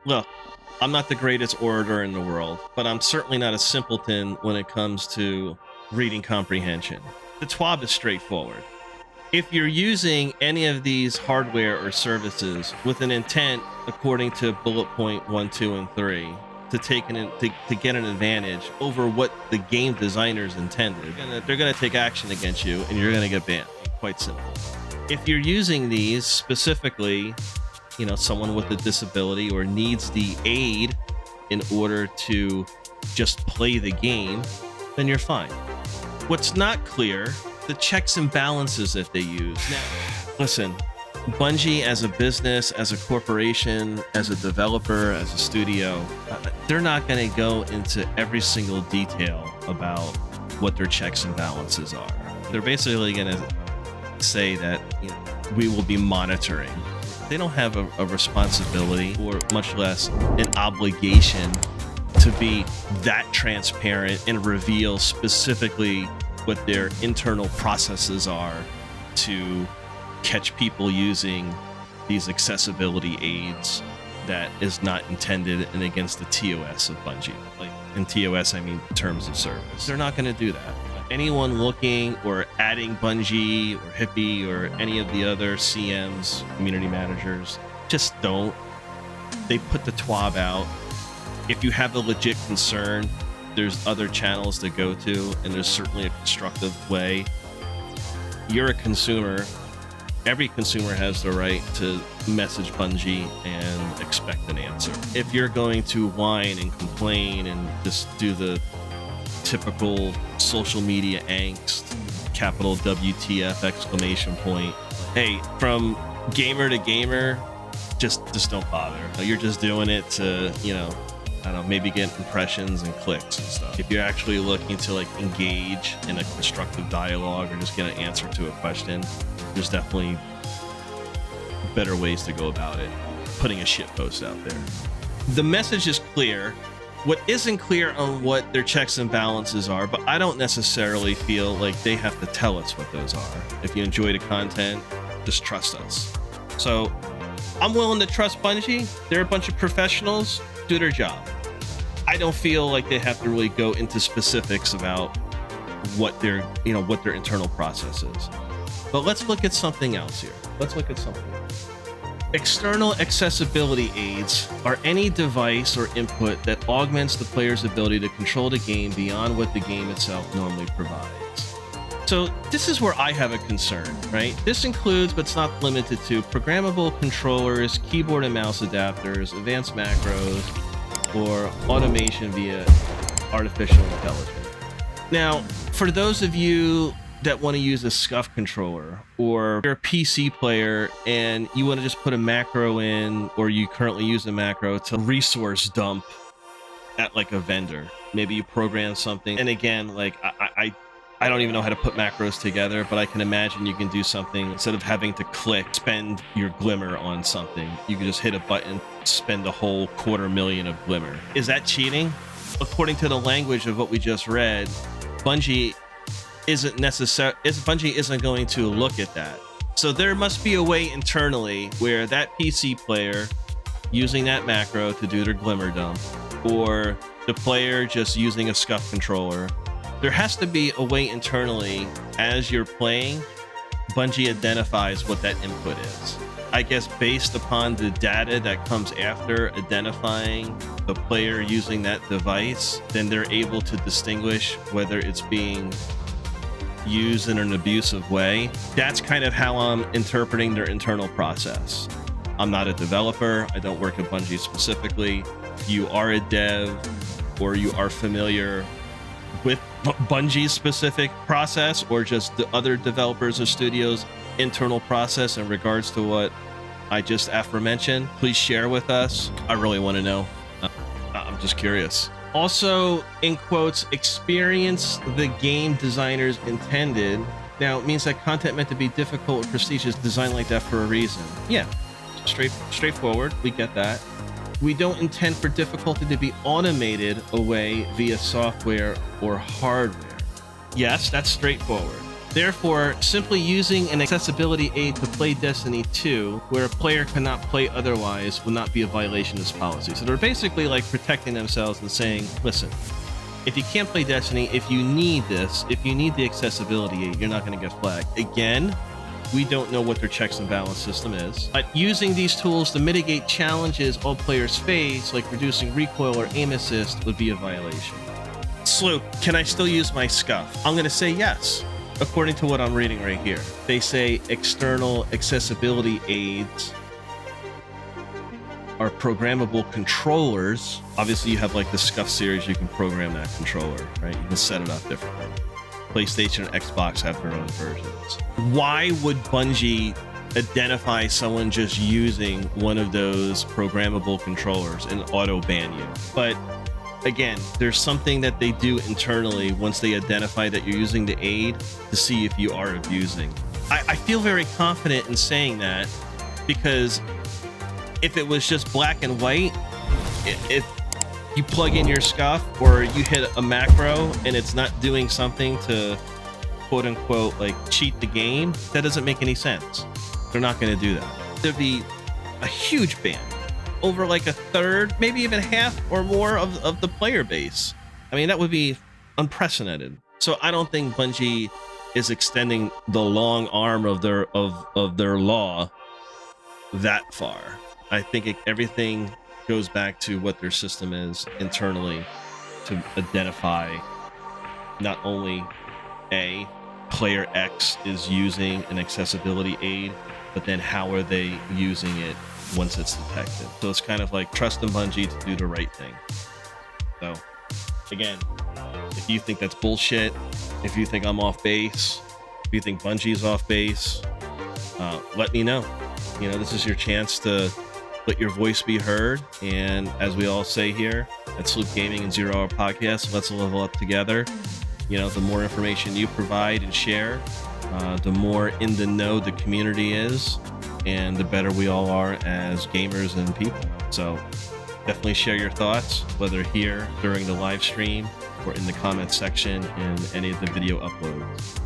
Look, I'm not the greatest orator in the world, but I'm certainly not a simpleton when it comes to reading comprehension. The TWAB is straightforward. If you're using any of these hardware or services with an intent, according to bullet point 1, 2, and 3, to get an advantage over what the game designers intended, they're going to take action against you, and you're going to get banned. Quite simple. If you're using these specifically, someone with a disability or needs the aid in order to just play the game, then you're fine. What's not clear, the checks and balances that they use. Now, listen, Bungie as a business, as a corporation, as a developer, as a studio, they're not going to go into every single detail about what their checks and balances are. They're basically going to say that we will be monitoring. They don't have a responsibility, or much less an obligation, to be that transparent and reveal specifically what their internal processes are to catch people using these accessibility aids that is not intended and against the TOS of Bungie. Like, in TOS, I mean terms of service. They're not going to do that. Anyone looking or adding Bungie or Hippie or any of the other CMs, community managers, just don't. They put the TWAB out. If you have a legit concern, there's other channels to go to, and there's certainly a constructive way. You're a consumer. Every consumer has the right to message Bungie and expect an answer. If you're going to whine and complain and just do the typical social media angst, capital WTF exclamation point, hey, from gamer to gamer, just don't bother. You're just doing it to, I don't know, maybe get impressions and clicks and stuff. If you're actually looking to engage in a constructive dialogue or just get an answer to a question, there's definitely better ways to go about it. Putting a shit post out there. The message is clear. What isn't clear on what their checks and balances are, but I don't necessarily feel like they have to tell us what those are. If you enjoy the content, just trust us. So I'm willing to trust Bungie. They're a bunch of professionals, do their job. I don't feel like they have to really go into specifics about what their internal process is. But let's look at something else here. External accessibility aids are any device or input that augments the player's ability to control the game beyond what the game itself normally provides. So this is where I have a concern, right? This includes, but it's not limited to, programmable controllers, keyboard and mouse adapters, advanced macros, or automation via artificial intelligence. Now, for those of you that want to use a SCUF controller, or you're a PC player and you want to just put a macro in, or you currently use a macro to resource dump at a vendor. Maybe you program something, and again, I don't even know how to put macros together, but I can imagine you can do something. Instead of having to spend your glimmer on something, you can just hit a button, spend a whole $250,000 of glimmer. Is that cheating? According to the language of what we just read, Bungie isn't going to look at that. So there must be a way internally where that PC player using that macro to do their glimmer dump, or the player just using a SCUF controller, there has to be a way internally as you're playing, Bungie identifies what that input is. I guess based upon the data that comes after identifying the player using that device, then they're able to distinguish whether it's being used in an abusive way. That's kind of how I'm interpreting their internal process. I'm not a developer. I don't work at Bungie specifically. If you are a dev or you are familiar with Bungie's specific process, or just the other developers or studios' internal process in regards to what I just aforementioned, please share with us. I really want to know. I'm just curious. Also, in quotes, experience the game designers intended. Now, it means that content meant to be difficult or prestigious designed like that for a reason. Yeah, straightforward. We get that. We don't intend for difficulty to be automated away via software or hardware. Yes, that's straightforward. Therefore, simply using an accessibility aid to play Destiny 2, where a player cannot play otherwise, will not be a violation of this policy. So they're basically like protecting themselves and saying, listen, if you can't play Destiny, if you need this, if you need the accessibility aid, you're not going to get flagged. Again, we don't know what their checks and balance system is. But using these tools to mitigate challenges all players face, like reducing recoil or aim assist, would be a violation. Sloop, can I still use my scuff? I'm going to say yes, according to what I'm reading right here. They say external accessibility aids are programmable controllers. Obviously, you have like the Scuff series, you can program that controller, right? You can set it up differently. PlayStation and Xbox have their own versions. Why would Bungie identify someone just using one of those programmable controllers and auto ban you? But again, there's something that they do internally once they identify that you're using the aid to see if you are abusing. I feel very confident in saying that, because if it was just black and white, if you plug in your scuff or you hit a macro and it's not doing something to quote unquote like cheat the game, that doesn't make any sense. They're not going to do that. There'd be a huge ban over like a third, maybe even half or more of the player base. I mean, that would be unprecedented. So I don't think Bungie is extending the long arm of their law that far. I think everything goes back to what their system is internally to identify not only A, player X is using an accessibility aid, but then how are they using it once it's detected. So it's kind of like trust in Bungie to do the right thing. So again, if you think that's bullshit, if you think I'm off base, if you think Bungie's off base, let me know. You know, this is your chance to let your voice be heard. And as we all say here at SloopGaming and Zero Hour Podcast, let's level up together. You know, the more information you provide and share, the more in the know the community is, and the better we all are as gamers and people. So definitely share your thoughts, whether here during the live stream or in the comments section in any of the video uploads.